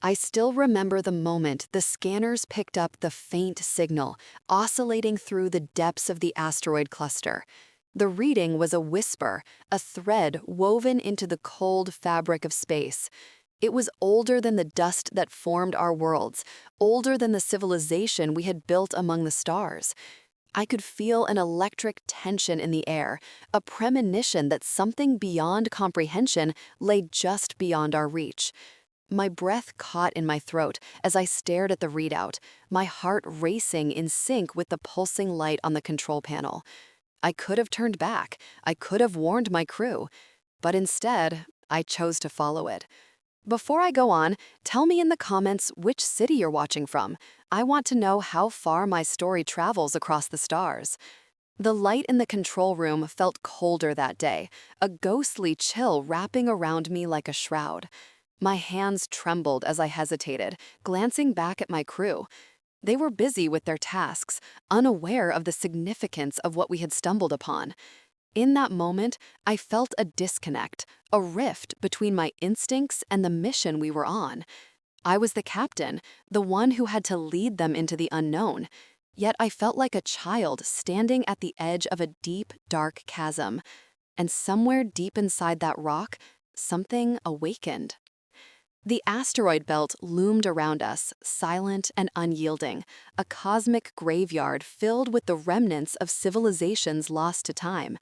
I still remember the moment the scanners picked up the faint signal, oscillating through the depths of the asteroid cluster. The reading was a whisper, a thread woven into the cold fabric of space. It was older than the dust that formed our worlds, older than the civilization we had built among the stars. I could feel an electric tension in the air, a premonition that something beyond comprehension lay just beyond our reach. My breath caught in my throat as I stared at the readout, my heart racing in sync with the pulsing light on the control panel. I could have turned back, I could have warned my crew, but instead, I chose to follow it. Before I go on, tell me in the comments which city you're watching from. I want to know how far my story travels across the stars. The light in the control room felt colder that day, a ghostly chill wrapping around me like a shroud. My hands trembled as I hesitated, glancing back at my crew. They were busy with their tasks, unaware of the significance of what we had stumbled upon. In that moment, I felt a disconnect, a rift between my instincts and the mission we were on. I was the captain, the one who had to lead them into the unknown. Yet I felt like a child standing at the edge of a deep, dark chasm. And somewhere deep inside that rock, something awakened. The asteroid belt loomed around us, silent and unyielding, a cosmic graveyard filled with the remnants of civilizations lost to time.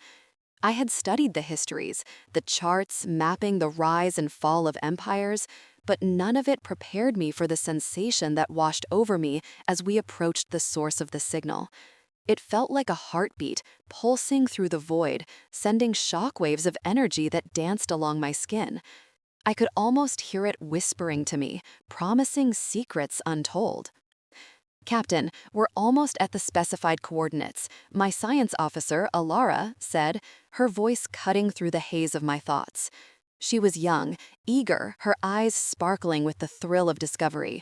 I had studied the histories, the charts mapping the rise and fall of empires, but none of it prepared me for the sensation that washed over me as we approached the source of the signal. It felt like a heartbeat, pulsing through the void, sending shockwaves of energy that danced along my skin. I could almost hear it whispering to me, promising secrets untold. Captain, we're almost at the specified coordinates. My science officer, Alara, said, her voice cutting through the haze of my thoughts. She was young, eager, her eyes sparkling with the thrill of discovery.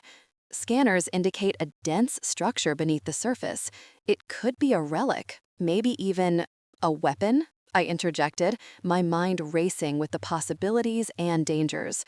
Scanners indicate a dense structure beneath the surface. It could be a relic, maybe even a weapon, I interjected, my mind racing with the possibilities and dangers.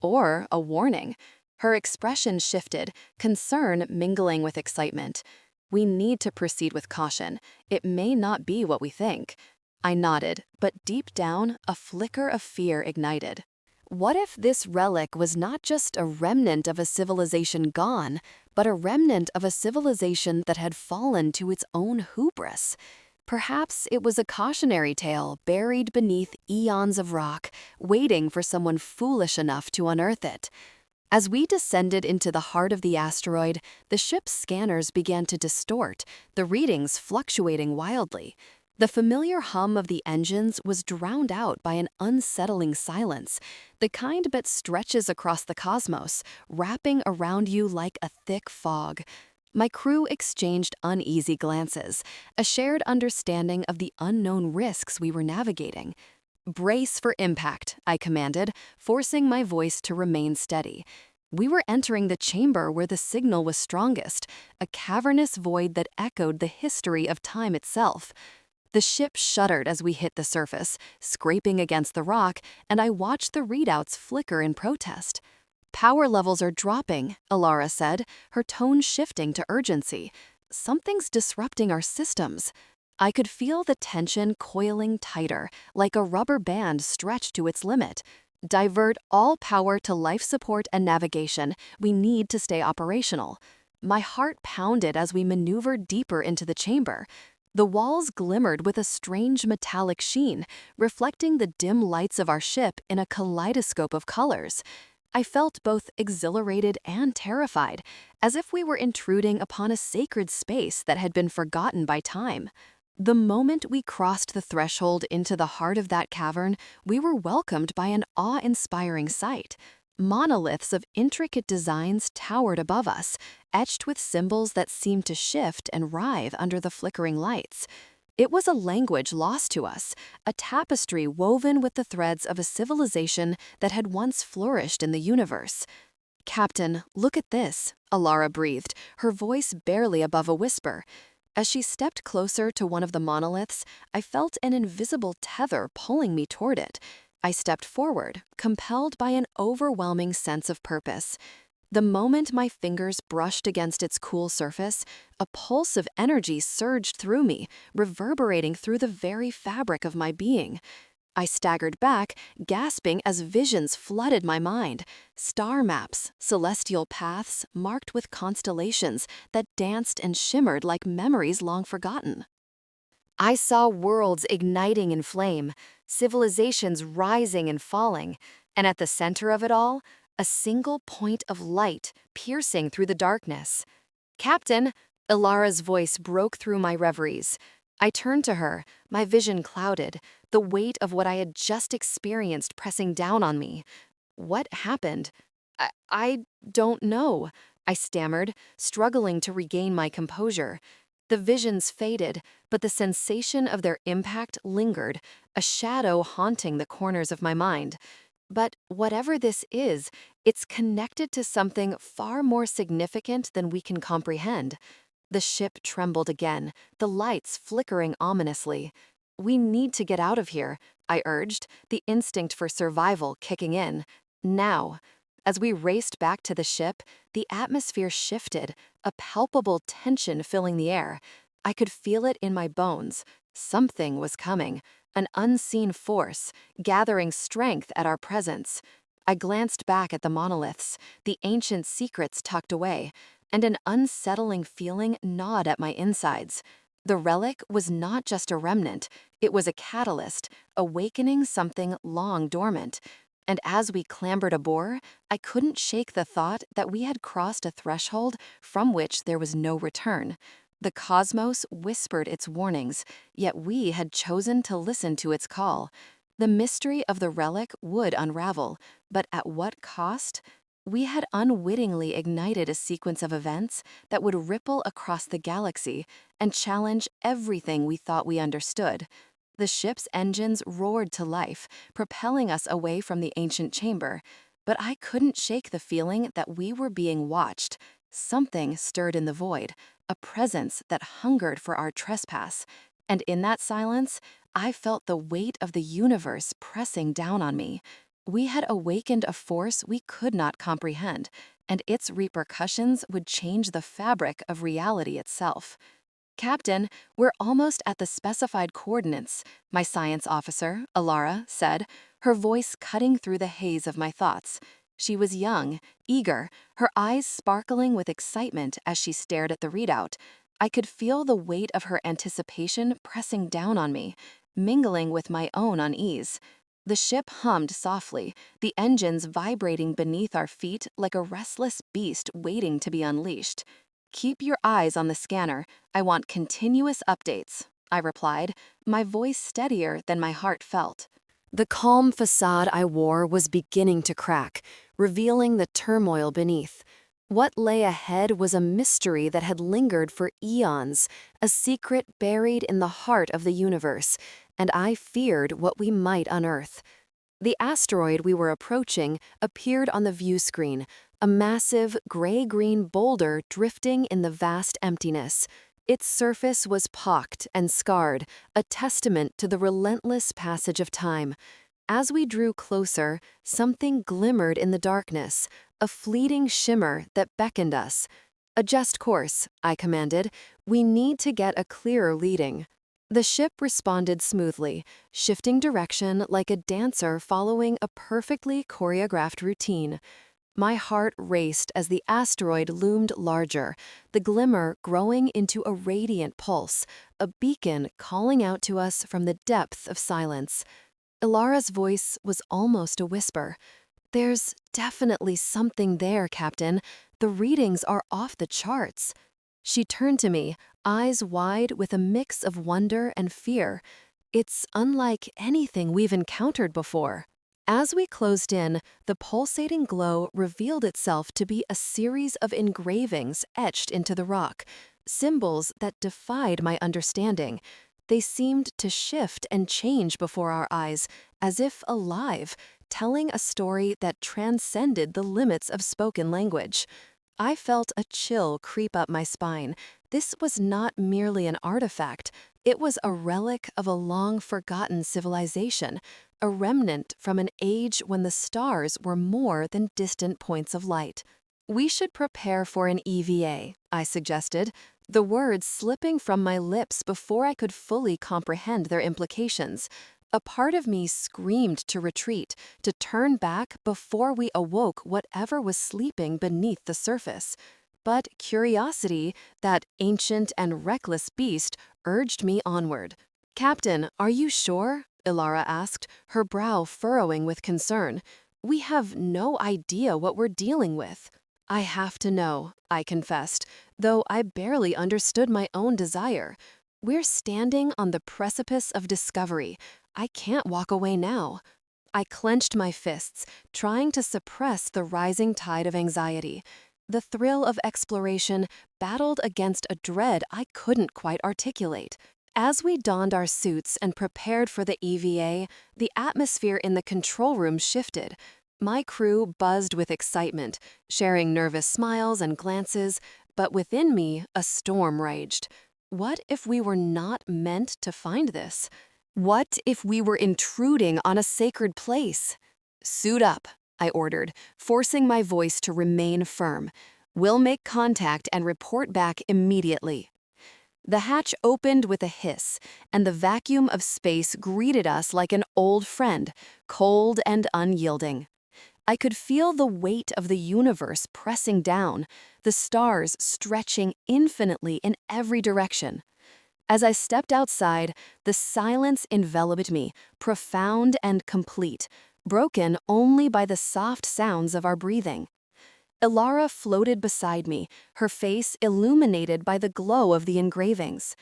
Or a warning. Her expression shifted, concern mingling with excitement. We need to proceed with caution. It may not be what we think. I nodded, but deep down, a flicker of fear ignited. What if this relic was not just a remnant of a civilization gone, but a remnant of a civilization that had fallen to its own hubris? Perhaps it was a cautionary tale buried beneath eons of rock, waiting for someone foolish enough to unearth it. As we descended into the heart of the asteroid, the ship's scanners began to distort, the readings fluctuating wildly. The familiar hum of the engines was drowned out by an unsettling silence, the kind that stretches across the cosmos, wrapping around you like a thick fog. My crew exchanged uneasy glances, a shared understanding of the unknown risks we were navigating. "Brace for impact," I commanded, forcing my voice to remain steady. We were entering the chamber where the signal was strongest, a cavernous void that echoed the history of time itself. The ship shuddered as we hit the surface, scraping against the rock, and I watched the readouts flicker in protest. "Power levels are dropping," Alara said, her tone shifting to urgency. "Something's disrupting our systems." I could feel the tension coiling tighter, like a rubber band stretched to its limit. "Divert all power to life support and navigation. We need to stay operational." My heart pounded as we maneuvered deeper into the chamber. The walls glimmered with a strange metallic sheen, reflecting the dim lights of our ship in a kaleidoscope of colors. I felt both exhilarated and terrified, as if we were intruding upon a sacred space that had been forgotten by time. The moment we crossed the threshold into the heart of that cavern, we were welcomed by an awe-inspiring sight. Monoliths of intricate designs towered above us, etched with symbols that seemed to shift and writhe under the flickering lights. It was a language lost to us, a tapestry woven with the threads of a civilization that had once flourished in the universe. "Captain, look at this," Alara breathed, her voice barely above a whisper. As she stepped closer to one of the monoliths, I felt an invisible tether pulling me toward it. I stepped forward, compelled by an overwhelming sense of purpose. The moment my fingers brushed against its cool surface, a pulse of energy surged through me, reverberating through the very fabric of my being. I staggered back, gasping as visions flooded my mind. Star maps, celestial paths marked with constellations that danced and shimmered like memories long forgotten. I saw worlds igniting in flame, civilizations rising and falling, and at the center of it all, a single point of light piercing through the darkness. Captain, Ilara's voice broke through my reveries. I turned to her, my vision clouded, the weight of what I had just experienced pressing down on me. What happened? I don't know, I stammered, struggling to regain my composure. The visions faded, but the sensation of their impact lingered, a shadow haunting the corners of my mind. But whatever this is, it's connected to something far more significant than we can comprehend. The ship trembled again, the lights flickering ominously. We need to get out of here, I urged, the instinct for survival kicking in. Now. As we raced back to the ship, the atmosphere shifted, a palpable tension filling the air. I could feel it in my bones. Something was coming, an unseen force, gathering strength at our presence. I glanced back at the monoliths, the ancient secrets tucked away, and an unsettling feeling gnawed at my insides. The relic was not just a remnant, it was a catalyst, awakening something long dormant. And as we clambered aboard, I couldn't shake the thought that we had crossed a threshold from which there was no return. The cosmos whispered its warnings, yet we had chosen to listen to its call. The mystery of the relic would unravel, but at what cost? We had unwittingly ignited a sequence of events that would ripple across the galaxy and challenge everything we thought we understood. The ship's engines roared to life, propelling us away from the ancient chamber, but I couldn't shake the feeling that we were being watched. Something stirred in the void, a presence that hungered for our trespass, and in that silence, I felt the weight of the universe pressing down on me. We had awakened a force we could not comprehend, and its repercussions would change the fabric of reality itself. Captain, we're almost at the specified coordinates, my science officer, Ilara, said, her voice cutting through the haze of my thoughts. She was young, eager, her eyes sparkling with excitement as she stared at the readout. I could feel the weight of her anticipation pressing down on me, mingling with my own unease. The ship hummed softly, the engines vibrating beneath our feet like a restless beast waiting to be unleashed. "Keep your eyes on the scanner. I want continuous updates," I replied, my voice steadier than my heart felt. The calm facade I wore was beginning to crack, revealing the turmoil beneath. What lay ahead was a mystery that had lingered for eons, a secret buried in the heart of the universe, and I feared what we might unearth. The asteroid we were approaching appeared on the view screen, a massive gray-green boulder drifting in the vast emptiness. Its surface was pocked and scarred, a testament to the relentless passage of time. As we drew closer, something glimmered in the darkness, a fleeting shimmer that beckoned us. "Adjust course," I commanded. "We need to get a clearer leading." The ship responded smoothly, shifting direction like a dancer following a perfectly choreographed routine. My heart raced as the asteroid loomed larger, the glimmer growing into a radiant pulse, a beacon calling out to us from the depth of silence. Ilara's voice was almost a whisper. "There's definitely something there, Captain. The readings are off the charts." She turned to me, eyes wide with a mix of wonder and fear. "It's unlike anything we've encountered before." As we closed in, the pulsating glow revealed itself to be a series of engravings etched into the rock, symbols that defied my understanding. They seemed to shift and change before our eyes, as if alive, telling a story that transcended the limits of spoken language. I felt a chill creep up my spine. This was not merely an artifact, it was a relic of a long-forgotten civilization, a remnant from an age when the stars were more than distant points of light. We should prepare for an EVA, I suggested, the words slipping from my lips before I could fully comprehend their implications. A part of me screamed to retreat, to turn back before we awoke whatever was sleeping beneath the surface. But curiosity, that ancient and reckless beast, urged me onward. "Captain, are you sure?" Ilara asked, her brow furrowing with concern. "We have no idea what we're dealing with." "I have to know," I confessed, though I barely understood my own desire. "We're standing on the precipice of discovery. I can't walk away now." I clenched my fists, trying to suppress the rising tide of anxiety. The thrill of exploration battled against a dread I couldn't quite articulate. As we donned our suits and prepared for the EVA, the atmosphere in the control room shifted. My crew buzzed with excitement, sharing nervous smiles and glances, but within me a storm raged. What if we were not meant to find this? What if we were intruding on a sacred place? "Suit up," I ordered, forcing my voice to remain firm. "We'll make contact and report back immediately." The hatch opened with a hiss, and the vacuum of space greeted us like an old friend, cold and unyielding. I could feel the weight of the universe pressing down, the stars stretching infinitely in every direction. As I stepped outside, the silence enveloped me, profound and complete, broken only by the soft sounds of our breathing. Ilara floated beside me, her face illuminated by the glow of the engravings.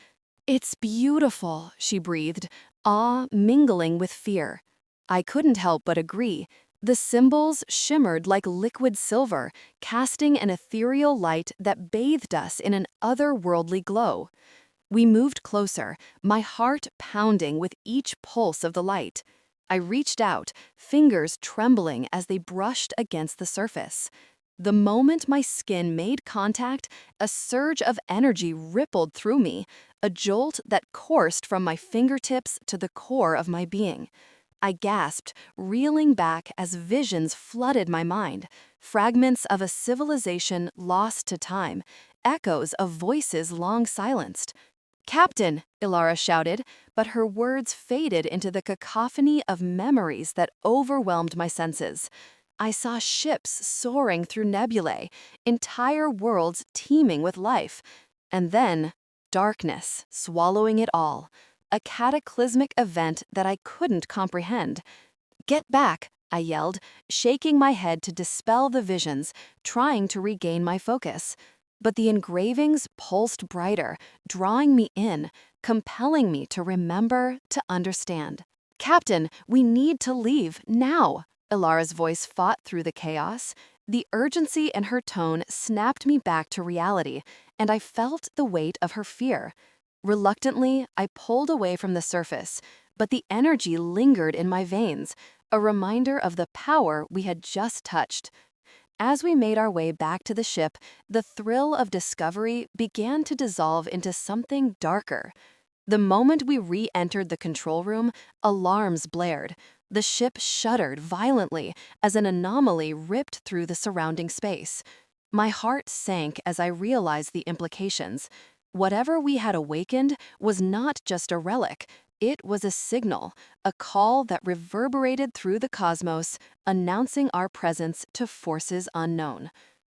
"It's beautiful," she breathed, awe mingling with fear. I couldn't help but agree. The symbols shimmered like liquid silver, casting an ethereal light that bathed us in an otherworldly glow. We moved closer, my heart pounding with each pulse of the light. I reached out, fingers trembling as they brushed against the surface. The moment my skin made contact, a surge of energy rippled through me, a jolt that coursed from my fingertips to the core of my being. I gasped, reeling back as visions flooded my mind, fragments of a civilization lost to time, echoes of voices long silenced. "Captain!" Ilara shouted, but her words faded into the cacophony of memories that overwhelmed my senses. I saw ships soaring through nebulae, entire worlds teeming with life, and then darkness swallowing it all, a cataclysmic event that I couldn't comprehend. "Get back!" I yelled, shaking my head to dispel the visions, trying to regain my focus. But the engravings pulsed brighter, drawing me in, compelling me to remember, to understand. "Captain, we need to leave, now!" Ilara's voice fought through the chaos. The urgency in her tone snapped me back to reality, and I felt the weight of her fear. Reluctantly, I pulled away from the surface, but the energy lingered in my veins, a reminder of the power we had just touched. As we made our way back to the ship, the thrill of discovery began to dissolve into something darker. The moment we re-entered the control room, alarms blared. The ship shuddered violently as an anomaly ripped through the surrounding space. My heart sank as I realized the implications. Whatever we had awakened was not just a relic. It was a signal, a call that reverberated through the cosmos, announcing our presence to forces unknown.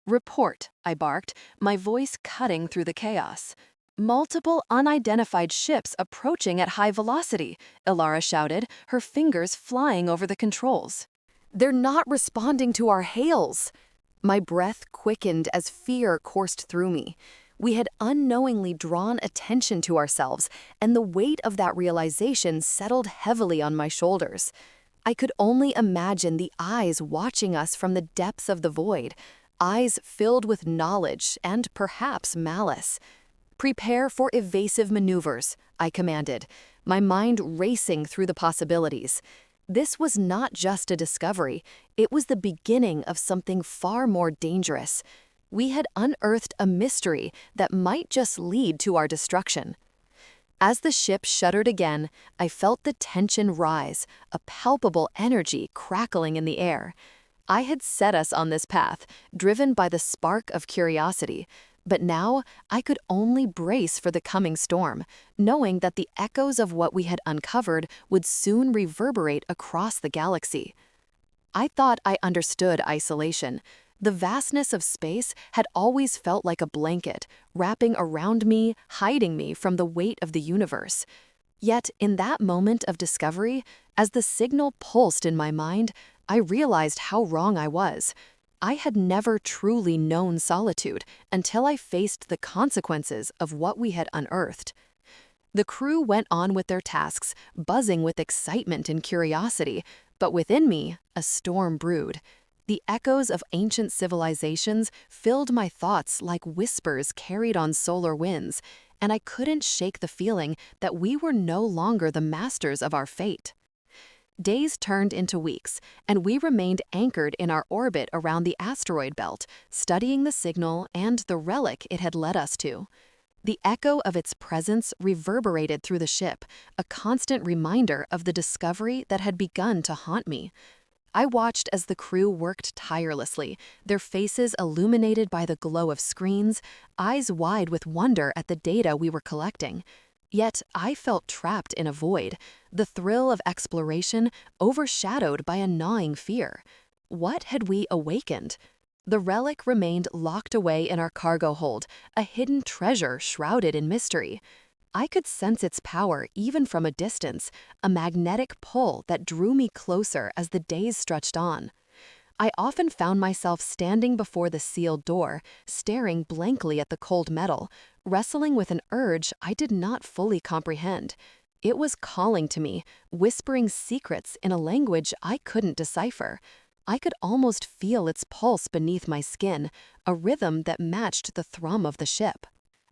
"Report," I barked, my voice cutting through the chaos. "Multiple unidentified ships approaching at high velocity," Ilara shouted, her fingers flying over the controls. "They're not responding to our hails." My breath quickened as fear coursed through me. We had unknowingly drawn attention to ourselves, and the weight of that realization settled heavily on my shoulders. I could only imagine the eyes watching us from the depths of the void, eyes filled with knowledge and perhaps malice. "Prepare for evasive maneuvers," I commanded, my mind racing through the possibilities. This was not just a discovery, it was the beginning of something far more dangerous. We had unearthed a mystery that might just lead to our destruction. As the ship shuddered again, I felt the tension rise, a palpable energy crackling in the air. I had set us on this path, driven by the spark of curiosity. But now I could only brace for the coming storm, knowing that the echoes of what we had uncovered would soon reverberate across the galaxy. I thought I understood isolation. The vastness of space had always felt like a blanket, wrapping around me, hiding me from the weight of the universe. Yet, in that moment of discovery, as the signal pulsed in my mind, I realized how wrong I was. I had never truly known solitude until I faced the consequences of what we had unearthed. The crew went on with their tasks, buzzing with excitement and curiosity, but within me, a storm brewed. The echoes of ancient civilizations filled my thoughts like whispers carried on solar winds, and I couldn't shake the feeling that we were no longer the masters of our fate. Days turned into weeks, and we remained anchored in our orbit around the asteroid belt, studying the signal and the relic it had led us to. The echo of its presence reverberated through the ship, a constant reminder of the discovery that had begun to haunt me. I watched as the crew worked tirelessly, their faces illuminated by the glow of screens, eyes wide with wonder at the data we were collecting. Yet I felt trapped in a void, the thrill of exploration overshadowed by a gnawing fear. What had we awakened? The relic remained locked away in our cargo hold, a hidden treasure shrouded in mystery. I could sense its power even from a distance, a magnetic pull that drew me closer as the days stretched on. I often found myself standing before the sealed door, staring blankly at the cold metal, wrestling with an urge I did not fully comprehend. It was calling to me, whispering secrets in a language I couldn't decipher. I could almost feel its pulse beneath my skin, a rhythm that matched the thrum of the ship.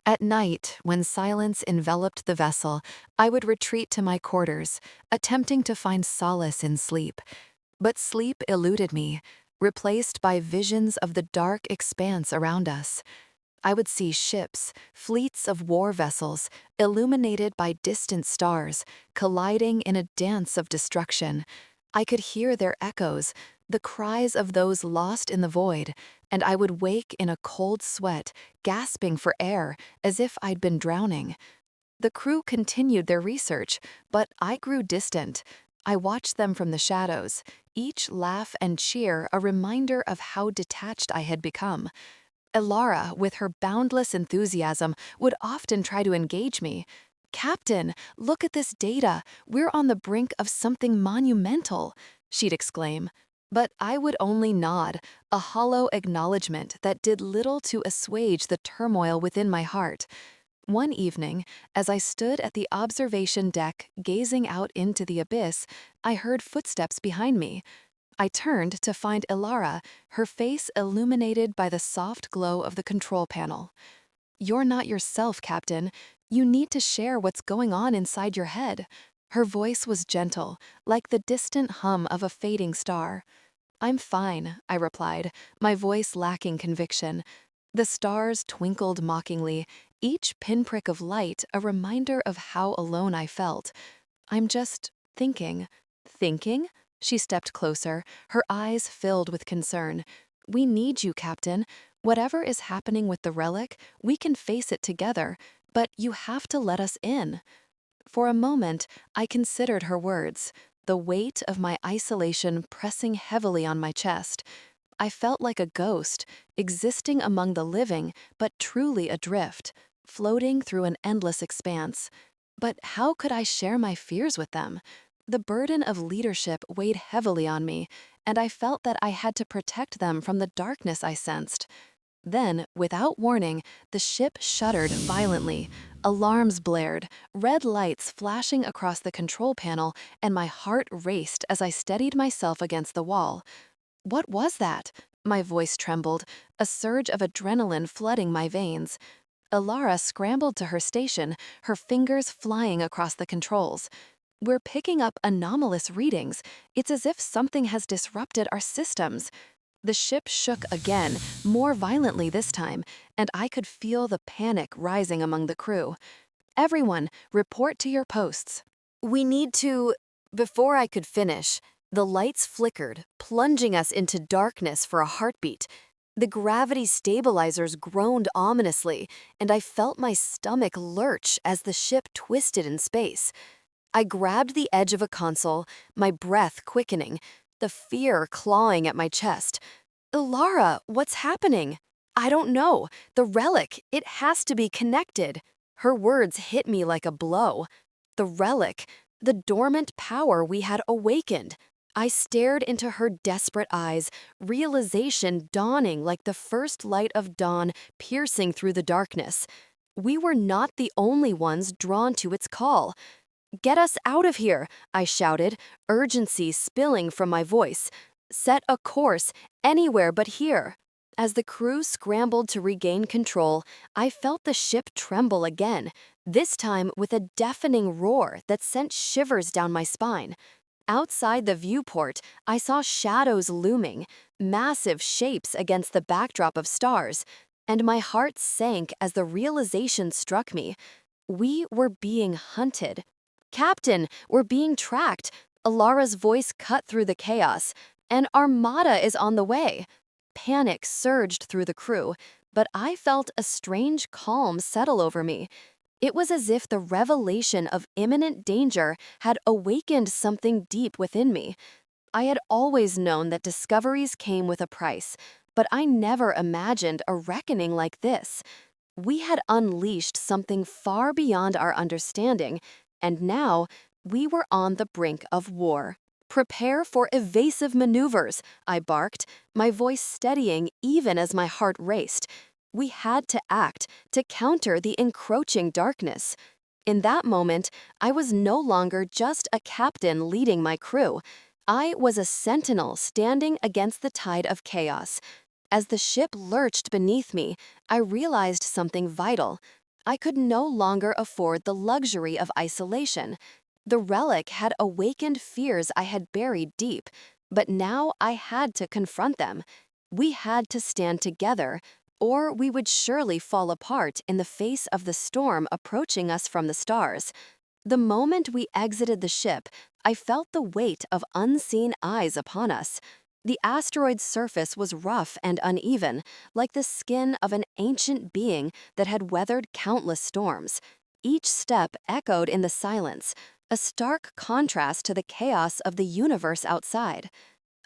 At night, when silence enveloped the vessel, I would retreat to my quarters, attempting to find solace in sleep. But sleep eluded me, replaced by visions of the dark expanse around us. I would see ships, fleets of war vessels, illuminated by distant stars, colliding in a dance of destruction. I could hear their echoes, the cries of those lost in the void, and I would wake in a cold sweat, gasping for air, as if I'd been drowning. The crew continued their research, but I grew distant. I watched them from the shadows, each laugh and cheer a reminder of how detached I had become. Elara, with her boundless enthusiasm, would often try to engage me. "Captain, look at this data. We're on the brink of something monumental," she'd exclaim. But I would only nod, a hollow acknowledgement that did little to assuage the turmoil within my heart. One evening, as I stood at the observation deck gazing out into the abyss, I heard footsteps behind me. I turned to find Elara, her face illuminated by the soft glow of the control panel. "You're not yourself, Captain. You need to share what's going on inside your head." Her voice was gentle, like the distant hum of a fading star. "I'm fine," I replied, my voice lacking conviction. The stars twinkled mockingly, each pinprick of light a reminder of how alone I felt. "I'm just thinking." "Thinking?" She stepped closer, her eyes filled with concern. "We need you, Captain. Whatever is happening with the relic, we can face it together, but you have to let us in." For a moment, I considered her words, the weight of my isolation pressing heavily on my chest. I felt like a ghost, existing among the living, but truly adrift, floating through an endless expanse. But how could I share my fears with them? The burden of leadership weighed heavily on me, and I felt that I had to protect them from the darkness I sensed. Then, without warning, the ship shuddered violently. Alarms blared, red lights flashing across the control panel, and my heart raced as I steadied myself against the wall. "What was that?" My voice trembled, a surge of adrenaline flooding my veins. Elara scrambled to her station, her fingers flying across the controls. "We're picking up anomalous readings. It's as if something has disrupted our systems." The ship shook again, more violently this time, and I could feel the panic rising among the crew. "Everyone, report to your posts." "We need to—" Before I could finish, The lights flickered, plunging us into darkness for a heartbeat. The gravity stabilizers groaned ominously, and I felt my stomach lurch as the ship twisted in space. I grabbed the edge of a console, my breath quickening, the fear clawing at my chest. Lara, what's happening? I don't know. The relic, it has to be connected. Her words hit me like a blow. The relic, the dormant power we had awakened. I stared into her desperate eyes, realization dawning like the first light of dawn piercing through the darkness. We were not the only ones drawn to its call. "Get us out of here," I shouted, urgency spilling from my voice. "Set a course, anywhere but here." As the crew scrambled to regain control, I felt the ship tremble again, this time with a deafening roar that sent shivers down my spine. Outside the viewport, I saw shadows looming, massive shapes against the backdrop of stars, and my heart sank as the realization struck me. We were being hunted. "Captain, we're being tracked." Alara's voice cut through the chaos. "An armada is on the way." Panic surged through the crew, but I felt a strange calm settle over me. It was as if the revelation of imminent danger had awakened something deep within me. I had always known that discoveries came with a price, but I never imagined a reckoning like this. We had unleashed something far beyond our understanding, and now we were on the brink of war. "Prepare for evasive maneuvers," I barked, my voice steadying even as my heart raced. We had to act to counter the encroaching darkness. In that moment, I was no longer just a captain leading my crew. I was a sentinel standing against the tide of chaos. As the ship lurched beneath me, I realized something vital. I could no longer afford the luxury of isolation. The relic had awakened fears I had buried deep, but now I had to confront them. We had to stand together, or we would surely fall apart in the face of the storm approaching us from the stars. The moment we exited the ship, I felt the weight of unseen eyes upon us. The asteroid's surface was rough and uneven, like the skin of an ancient being that had weathered countless storms. Each step echoed in the silence, a stark contrast to the chaos of the universe outside.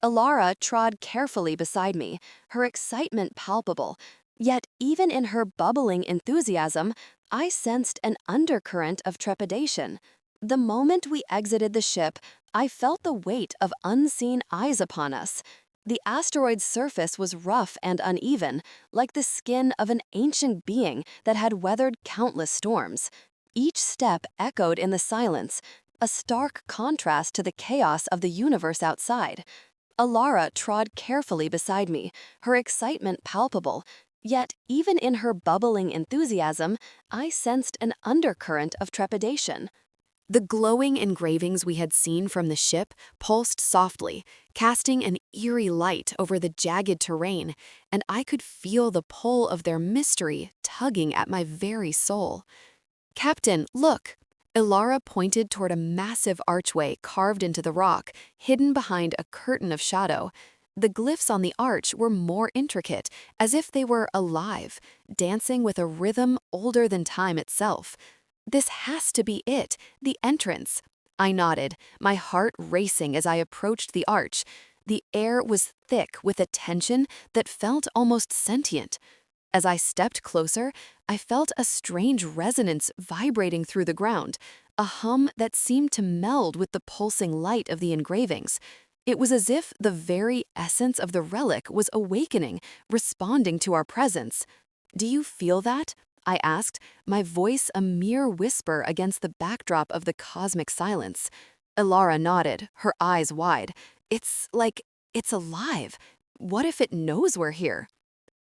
Alara trod carefully beside me, her excitement palpable. Yet even in her bubbling enthusiasm, I sensed an undercurrent of trepidation. The moment we exited the ship, I felt the weight of unseen eyes upon us. The asteroid's surface was rough and uneven, like the skin of an ancient being that had weathered countless storms. Each step echoed in the silence, a stark contrast to the chaos of the universe outside. Alara trod carefully beside me, her excitement palpable. Yet, even in her bubbling enthusiasm, I sensed an undercurrent of trepidation. The glowing engravings we had seen from the ship pulsed softly, casting an eerie light over the jagged terrain, and I could feel the pull of their mystery tugging at my very soul. "Captain, look!" Ilara pointed toward a massive archway carved into the rock, hidden behind a curtain of shadow. The glyphs on the arch were more intricate, as if they were alive, dancing with a rhythm older than time itself. "This has to be it, the entrance." I nodded, my heart racing as I approached the arch. The air was thick with a tension that felt almost sentient. As I stepped closer, I felt a strange resonance vibrating through the ground, a hum that seemed to meld with the pulsing light of the engravings. It was as if the very essence of the relic was awakening, responding to our presence. "Do you feel that?" I asked, my voice a mere whisper against the backdrop of the cosmic silence. Ilara nodded, her eyes wide. "It's like it's alive. What if it knows we're here?"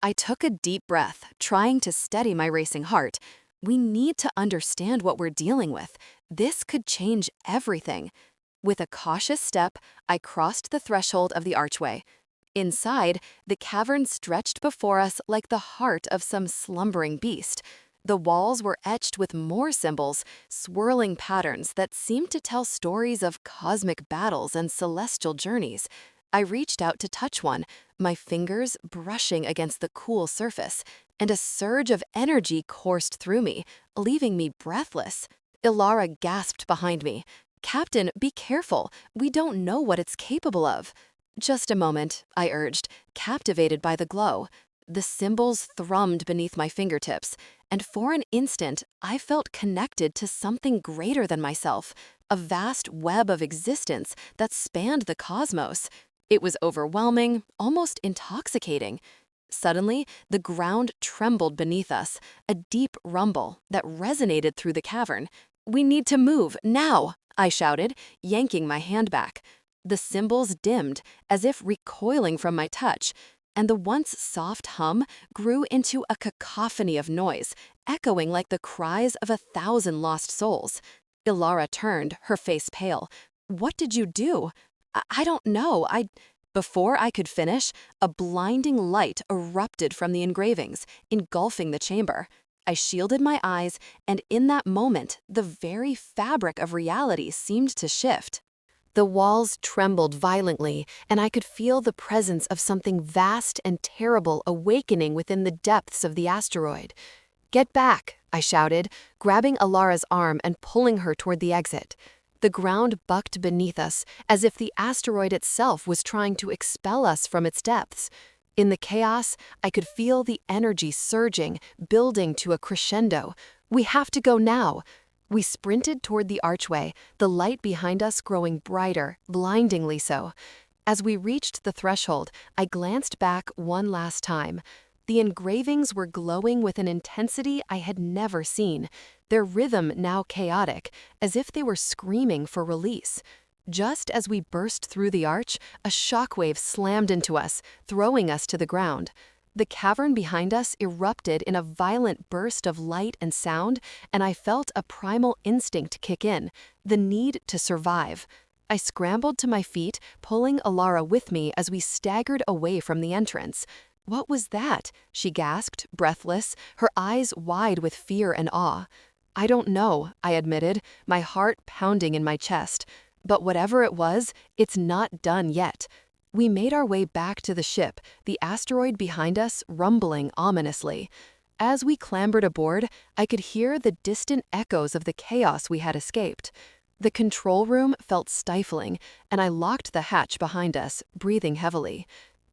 I took a deep breath, trying to steady my racing heart. We need to understand what we're dealing with. This could change everything. With a cautious step, I crossed the threshold of the archway. Inside, the cavern stretched before us like the heart of some slumbering beast. The walls were etched with more symbols, swirling patterns that seemed to tell stories of cosmic battles and celestial journeys. I reached out to touch one, my fingers brushing against the cool surface, and a surge of energy coursed through me, leaving me breathless. Ilara gasped behind me. "Captain, be careful. We don't know what it's capable of." "Just a moment," I urged, captivated by the glow. The symbols thrummed beneath my fingertips, and for an instant I felt connected to something greater than myself, a vast web of existence that spanned the cosmos. It was overwhelming, almost intoxicating. Suddenly, the ground trembled beneath us, a deep rumble that resonated through the cavern. "We need to move, now!" I shouted, yanking my hand back. The symbols dimmed, as if recoiling from my touch, and the once soft hum grew into a cacophony of noise, echoing like the cries of 1,000 lost souls. Ilara turned, her face pale. "What did you do?" I don't know, Before I could finish, a blinding light erupted from the engravings, engulfing the chamber. I shielded my eyes, and in that moment, the very fabric of reality seemed to shift. The walls trembled violently, and I could feel the presence of something vast and terrible awakening within the depths of the asteroid. "Get back," I shouted, grabbing Alara's arm and pulling her toward the exit. The ground bucked beneath us, as if the asteroid itself was trying to expel us from its depths. In the chaos, I could feel the energy surging, building to a crescendo. "We have to go now." We sprinted toward the archway, the light behind us growing brighter, blindingly so. As we reached the threshold, I glanced back one last time. The engravings were glowing with an intensity I had never seen, their rhythm now chaotic, as if they were screaming for release. Just as we burst through the arch, a shockwave slammed into us, throwing us to the ground. The cavern behind us erupted in a violent burst of light and sound, and I felt a primal instinct kick in, the need to survive. I scrambled to my feet, pulling Ilara with me as we staggered away from the entrance. "What was that?" she gasped, breathless, her eyes wide with fear and awe. "I don't know," I admitted, my heart pounding in my chest. "But whatever it was, it's not done yet." We made our way back to the ship, the asteroid behind us rumbling ominously. As we clambered aboard, I could hear the distant echoes of the chaos we had escaped. The control room felt stifling, and I locked the hatch behind us, breathing heavily.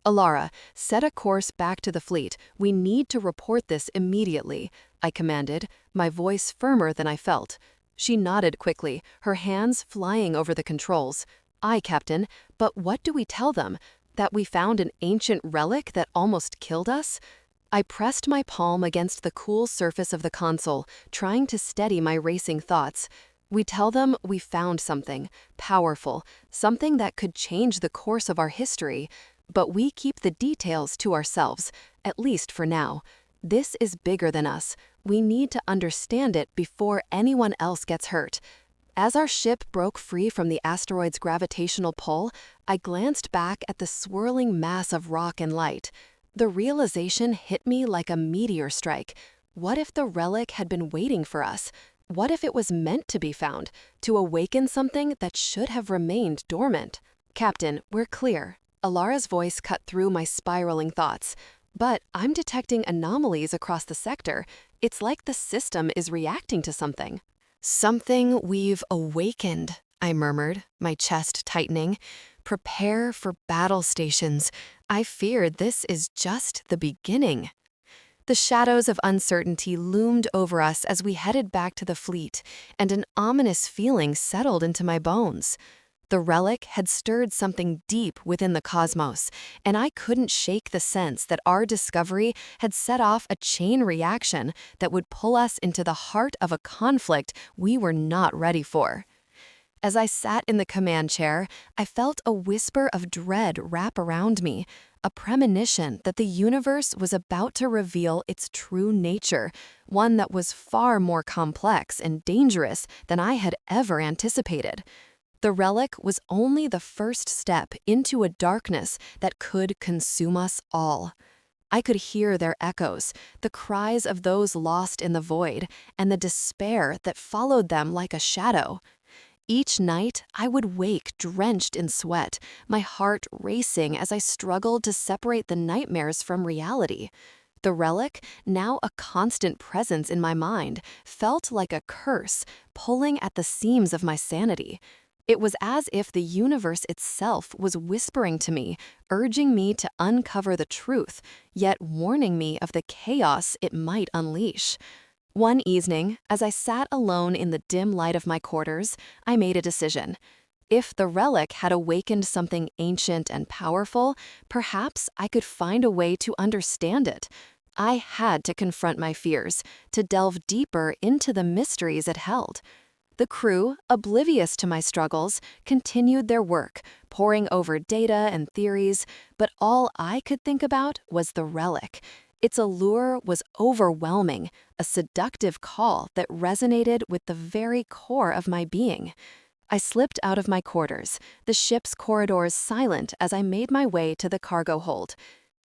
"Ilara, set a course back to the fleet. We need to report this immediately," I commanded, my voice firmer than I felt. She nodded quickly, her hands flying over the controls. "Aye, Captain, but what do we tell them? That we found an ancient relic that almost killed us?" I pressed my palm against the cool surface of the console, trying to steady my racing thoughts. "We tell them we found something powerful, something that could change the course of our history. But we keep the details to ourselves, at least for now. This is bigger than us. We need to understand it before anyone else gets hurt." As our ship broke free from the asteroid's gravitational pull, I glanced back at the swirling mass of rock and light. The realization hit me like a meteor strike. What if the relic had been waiting for us? What if it was meant to be found, to awaken something that should have remained dormant? "Captain, we're clear." Alara's voice cut through my spiraling thoughts. "But I'm detecting anomalies across the sector. It's like the system is reacting to something." "Something we've awakened," I murmured, my chest tightening. "Prepare for battle stations. I fear this is just the beginning." The shadows of uncertainty loomed over us as we headed back to the fleet, and an ominous feeling settled into my bones. The relic had stirred something deep within the cosmos, and I couldn't shake the sense that our discovery had set off a chain reaction that would pull us into the heart of a conflict we were not ready for. As I sat in the command chair, I felt a whisper of dread wrap around me, a premonition that the universe was about to reveal its true nature, one that was far more complex and dangerous than I had ever anticipated. The relic was only the first step into a darkness that could consume us all. I could hear their echoes, the cries of those lost in the void, and the despair that followed them like a shadow. Each night, I would wake drenched in sweat, my heart racing as I struggled to separate the nightmares from reality. The relic, now a constant presence in my mind, felt like a curse, pulling at the seams of my sanity. It was as if the universe itself was whispering to me, urging me to uncover the truth, yet warning me of the chaos it might unleash. One evening, as I sat alone in the dim light of my quarters, I made a decision. If the relic had awakened something ancient and powerful, perhaps I could find a way to understand it. I had to confront my fears, to delve deeper into the mysteries it held. The crew, oblivious to my struggles, continued their work, poring over data and theories, but all I could think about was the relic. Its allure was overwhelming, a seductive call that resonated with the very core of my being. I slipped out of my quarters, the ship's corridors silent as I made my way to the cargo hold.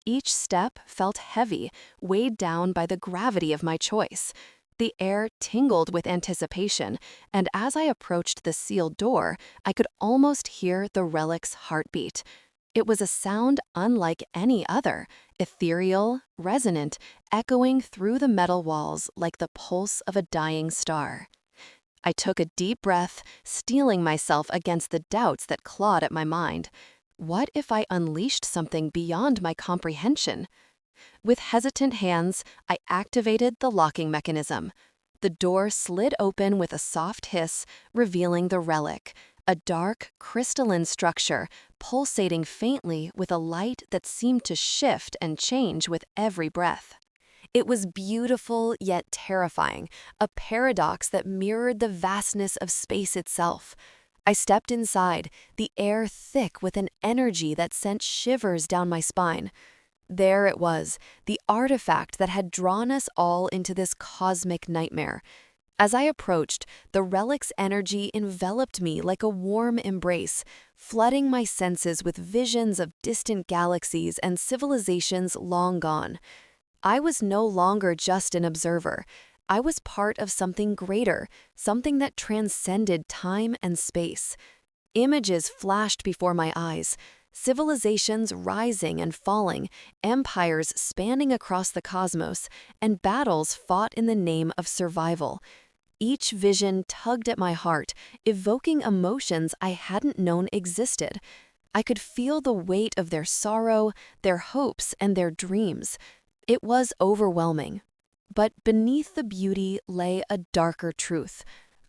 Each step felt heavy, weighed down by the gravity of my choice. The air tingled with anticipation, and as I approached the sealed door, I could almost hear the relic's heartbeat. It was a sound unlike any other, ethereal, resonant, echoing through the metal walls like the pulse of a dying star. I took a deep breath, steeling myself against the doubts that clawed at my mind. What if I unleashed something beyond my comprehension? With hesitant hands, I activated the locking mechanism. The door slid open with a soft hiss, revealing the relic, a dark, crystalline structure, pulsating faintly with a light that seemed to shift and change with every breath. It was beautiful yet terrifying, a paradox that mirrored the vastness of space itself. I stepped inside, the air thick with an energy that sent shivers down my spine. There it was, the artifact that had drawn us all into this cosmic nightmare. As I approached, the relic's energy enveloped me like a warm embrace, flooding my senses with visions of distant galaxies and civilizations long gone. I was no longer just an observer. I was part of something greater, something that transcended time and space. Images flashed before my eyes, civilizations rising and falling, empires spanning across the cosmos, and battles fought in the name of survival. Each vision tugged at my heart, evoking emotions I hadn't known existed. I could feel the weight of their sorrow, their hopes, and their dreams. It was overwhelming. But beneath the beauty lay a darker truth.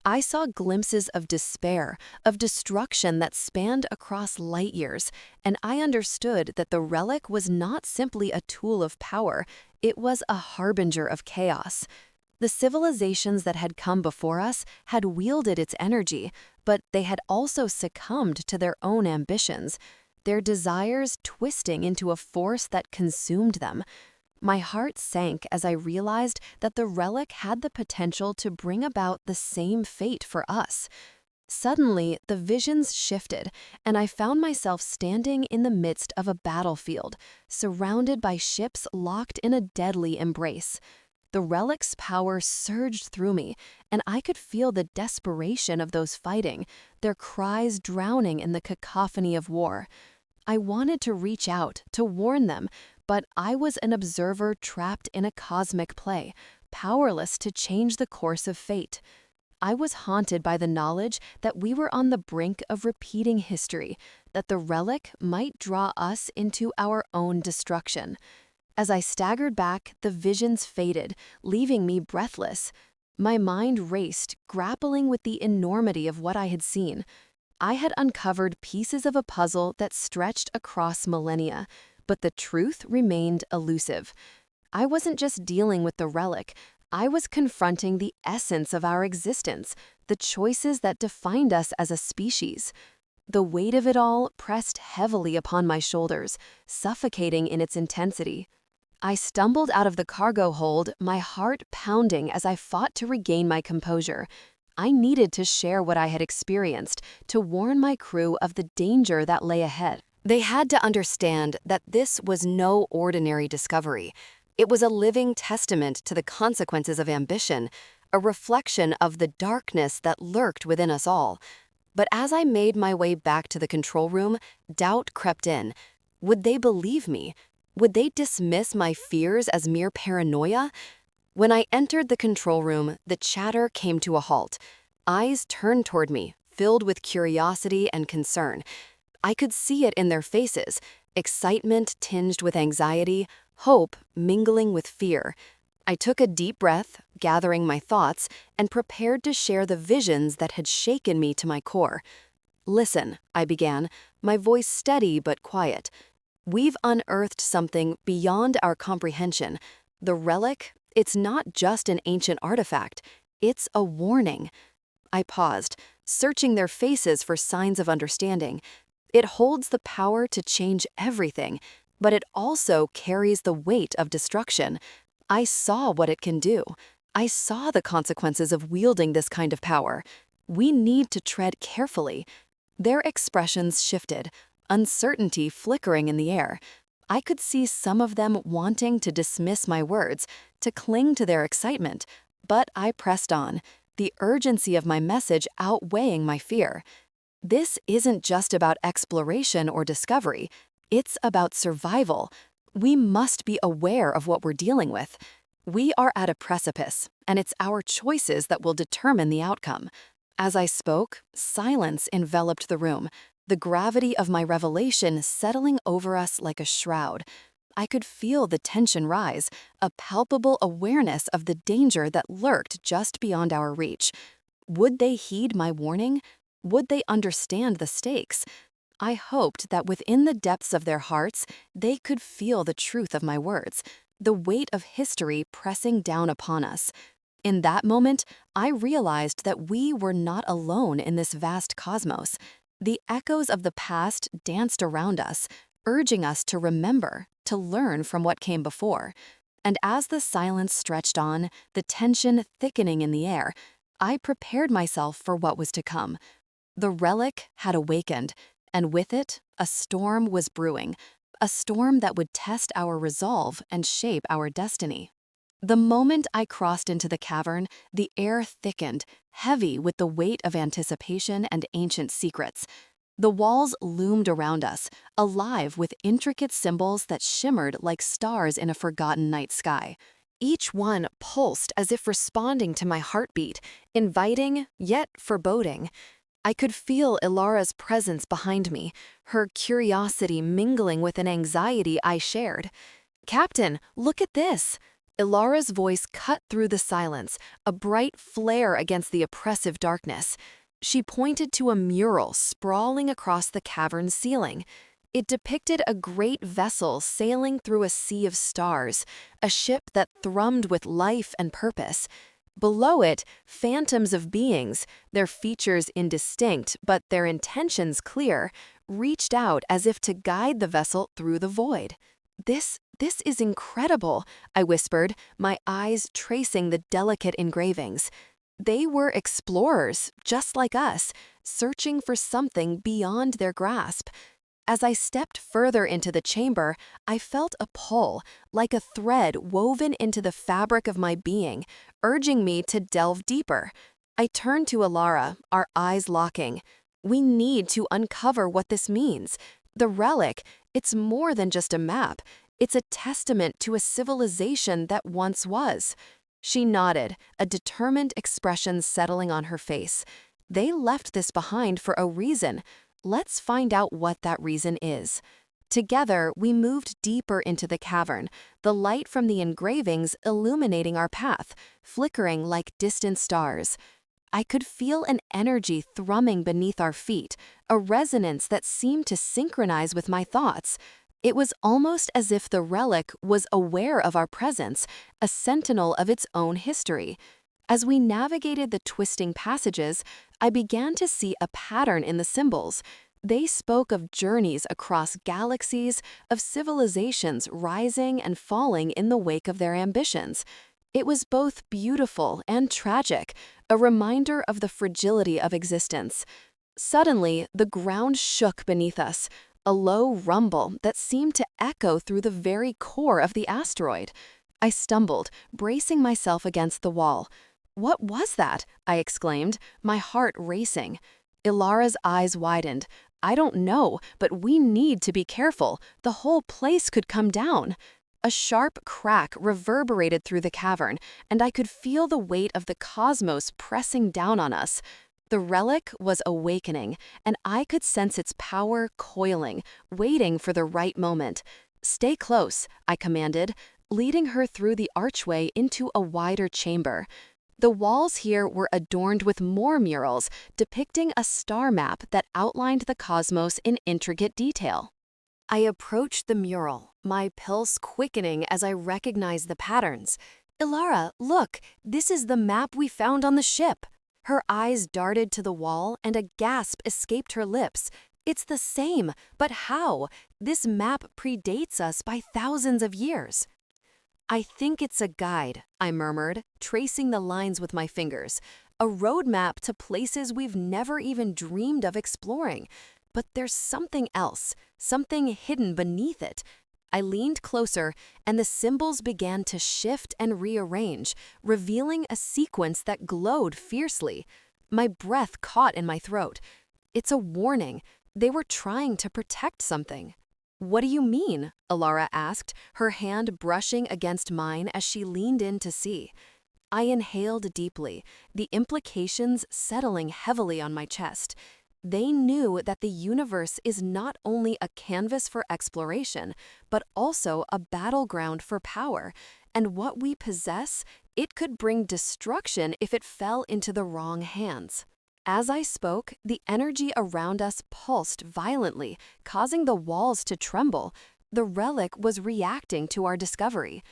I saw glimpses of despair, of destruction that spanned across light years, and I understood that the relic was not simply a tool of power, it was a harbinger of chaos. The civilizations that had come before us had wielded its energy, but they had also succumbed to their own ambitions, their desires twisting into a force that consumed them. My heart sank as I realized that the relic had the potential to bring about the same fate for us. Suddenly, the visions shifted, and I found myself standing in the midst of a battlefield, surrounded by ships locked in a deadly embrace. The relic's power surged through me, and I could feel the desperation of those fighting, their cries drowning in the cacophony of war. I wanted to reach out, to warn them, but I was an observer trapped in a cosmic play, powerless to change the course of fate. I was haunted by the knowledge that we were on the brink of repeating history, that the relic might draw us into our own destruction. As I staggered back, the visions faded, leaving me breathless. My mind raced, grappling with the enormity of what I had seen. I had uncovered pieces of a puzzle that stretched across millennia, but the truth remained elusive. I wasn't just dealing with the relic, I was confronting the essence of our existence, the choices that defined us as a species. The weight of it all pressed heavily upon my shoulders, suffocating in its intensity. I stumbled out of the cargo hold, my heart pounding as I fought to regain my composure. I needed to share what I had experienced, to warn my crew of the danger that lay ahead. They had to understand that this was no ordinary discovery. It was a living testament to the consequences of ambition, a reflection of the darkness that lurked within us all. But as I made my way back to the control room, doubt crept in. Would they believe me? Would they dismiss my fears as mere paranoia? When I entered the control room, the chatter came to a halt. Eyes turned toward me, filled with curiosity and concern. I could see it in their faces, excitement tinged with anxiety, hope mingling with fear. I took a deep breath, gathering my thoughts, and prepared to share the visions that had shaken me to my core. "Listen," I began, my voice steady but quiet. "We've unearthed something beyond our comprehension. The relic, it's not just an ancient artifact. It's a warning." I paused, searching their faces for signs of understanding. It holds the power to change everything, but it also carries the weight of destruction. I saw what it can do. I saw the consequences of wielding this kind of power. We need to tread carefully. Their expressions shifted, uncertainty flickering in the air. I could see some of them wanting to dismiss my words, to cling to their excitement, but I pressed on, the urgency of my message outweighing my fear. This isn't just about exploration or discovery. It's about survival. We must be aware of what we're dealing with. We are at a precipice, and it's our choices that will determine the outcome. As I spoke, silence enveloped the room, the gravity of my revelation settling over us like a shroud. I could feel the tension rise, a palpable awareness of the danger that lurked just beyond our reach. Would they heed my warning? Would they understand the stakes? I hoped that within the depths of their hearts, they could feel the truth of my words, the weight of history pressing down upon us. In that moment, I realized that we were not alone in this vast cosmos. The echoes of the past danced around us, urging us to remember, to learn from what came before. And as the silence stretched on, the tension thickening in the air, I prepared myself for what was to come. The relic had awakened, and with it, a storm was brewing, a storm that would test our resolve and shape our destiny. The moment I crossed into the cavern, the air thickened, heavy with the weight of anticipation and ancient secrets. The walls loomed around us, alive with intricate symbols that shimmered like stars in a forgotten night sky. Each one pulsed as if responding to my heartbeat, inviting yet foreboding. I could feel Ilara's presence behind me, her curiosity mingling with an anxiety I shared. "Captain, look at this!" Ilara's voice cut through the silence, a bright flare against the oppressive darkness. She pointed to a mural sprawling across the cavern's ceiling. It depicted a great vessel sailing through a sea of stars, a ship that thrummed with life and purpose. Below it, phantoms of beings, their features indistinct but their intentions clear, reached out as if to guide the vessel through the void. This is incredible," I whispered, my eyes tracing the delicate engravings. They were explorers, just like us, searching for something beyond their grasp. As I stepped further into the chamber, I felt a pull, like a thread woven into the fabric of my being, urging me to delve deeper. I turned to Ilara, our eyes locking. We need to uncover what this means. The relic, it's more than just a map. It's a testament to a civilization that once was. She nodded, a determined expression settling on her face. They left this behind for a reason. Let's find out what that reason is. Together, we moved deeper into the cavern, the light from the engravings illuminating our path, flickering like distant stars. I could feel an energy thrumming beneath our feet, a resonance that seemed to synchronize with my thoughts. It was almost as if the relic was aware of our presence, a sentinel of its own history. As we navigated the twisting passages, I began to see a pattern in the symbols. They spoke of journeys across galaxies, of civilizations rising and falling in the wake of their ambitions. It was both beautiful and tragic, a reminder of the fragility of existence. Suddenly, the ground shook beneath us. a low rumble that seemed to echo through the very core of the asteroid. I stumbled, bracing myself against the wall. "What was that?" I exclaimed, my heart racing. Ilara's eyes widened. "I don't know, but we need to be careful. The whole place could come down." A sharp crack reverberated through the cavern, and I could feel the weight of the cosmos pressing down on us. The relic was awakening, and I could sense its power coiling, waiting for the right moment. "Stay close," I commanded, leading her through the archway into a wider chamber. The walls here were adorned with more murals, depicting a star map that outlined the cosmos in intricate detail. I approached the mural, my pulse quickening as I recognized the patterns. "Ilara, look, this is the map we found on the ship." Her eyes darted to the wall and a gasp escaped her lips. "It's the same, but how? This map predates us by thousands of years." "I think it's a guide," I murmured, tracing the lines with my fingers. "A roadmap to places we've never even dreamed of exploring. But there's something else, something hidden beneath it." I leaned closer, and the symbols began to shift and rearrange, revealing a sequence that glowed fiercely. My breath caught in my throat. "It's a warning. They were trying to protect something." "What do you mean?" Ilara asked, her hand brushing against mine as she leaned in to see. I inhaled deeply, the implications settling heavily on my chest. They knew that the universe is not only a canvas for exploration, but also a battleground for power, and what we possess, it could bring destruction if it fell into the wrong hands. As I spoke, the energy around us pulsed violently, causing the walls to tremble. The relic was reacting to our discovery.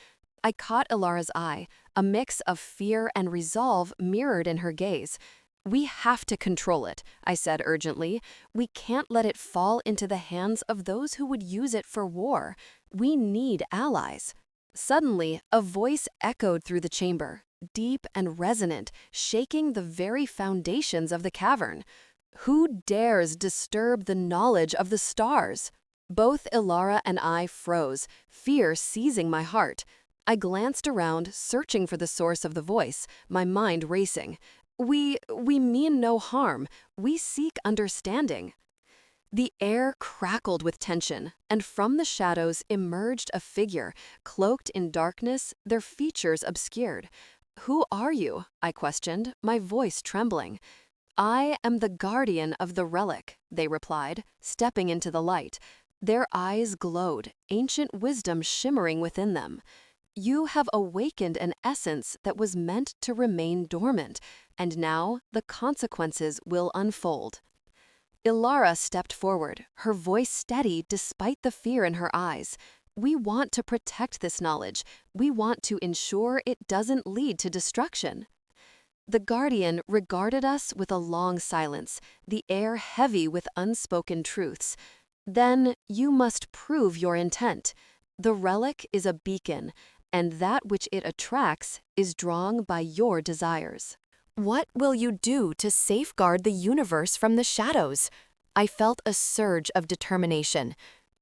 I caught Ilara's eye, a mix of fear and resolve mirrored in her gaze. "We have to control it," I said urgently. "We can't let it fall into the hands of those who would use it for war. We need allies." Suddenly, a voice echoed through the chamber, deep and resonant, shaking the very foundations of the cavern. "Who dares disturb the knowledge of the stars?" Both Ilara and I froze, fear seizing my heart. I glanced around, searching for the source of the voice, my mind racing. We mean no harm. We seek understanding." The air crackled with tension, and from the shadows emerged a figure, cloaked in darkness, their features obscured. "Who are you?" I questioned, my voice trembling. "I am the guardian of the relic," they replied, stepping into the light. Their eyes glowed, ancient wisdom shimmering within them. "You have awakened an essence that was meant to remain dormant, and now the consequences will unfold." Ilara stepped forward, her voice steady despite the fear in her eyes. "We want to protect this knowledge. We want to ensure it doesn't lead to destruction." The guardian regarded us with a long silence, the air heavy with unspoken truths. "Then you must prove your intent. The relic is a beacon, and that which it attracts is drawn by your desires. What will you do to safeguard the universe from the shadows?" I felt a surge of determination.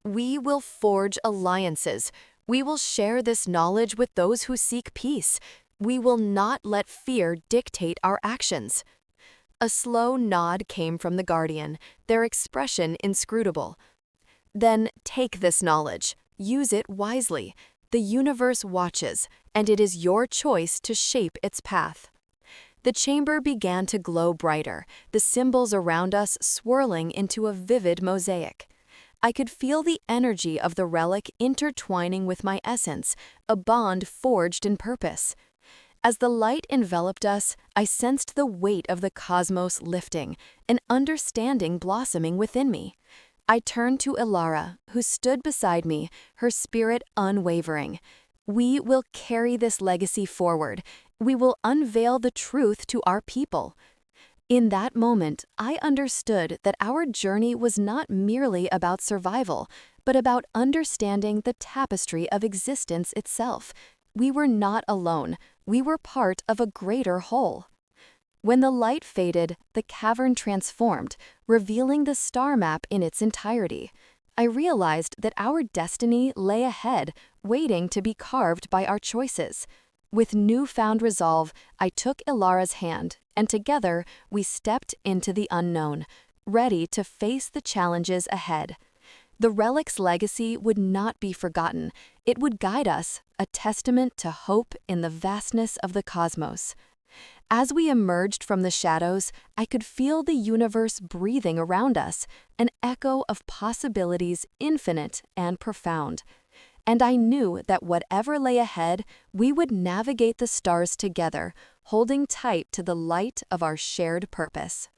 "We will forge alliances. We will share this knowledge with those who seek peace. We will not let fear dictate our actions." A slow nod came from the guardian, their expression inscrutable. "Then take this knowledge. Use it wisely. The universe watches, and it is your choice to shape its path." The chamber began to glow brighter, the symbols around us swirling into a vivid mosaic. I could feel the energy of the relic intertwining with my essence, a bond forged in purpose. As the light enveloped us, I sensed the weight of the cosmos lifting, an understanding blossoming within me. I turned to Ilara, who stood beside me, her spirit unwavering. "We will carry this legacy forward. We will unveil the truth to our people." In that moment, I understood that our journey was not merely about survival, but about understanding the tapestry of existence itself. We were not alone. We were part of a greater whole. When the light faded, the cavern transformed, revealing the star map in its entirety. I realized that our destiny lay ahead, waiting to be carved by our choices. With newfound resolve, I took Ilara's hand, and together we stepped into the unknown, ready to face the challenges ahead. The relic's legacy would not be forgotten. It would guide us, a testament to hope in the vastness of the cosmos. As we emerged from the shadows, I could feel the universe breathing around us, an echo of possibilities infinite and profound. And I knew that whatever lay ahead, we would navigate the stars together, holding tight to the light of our shared purpose.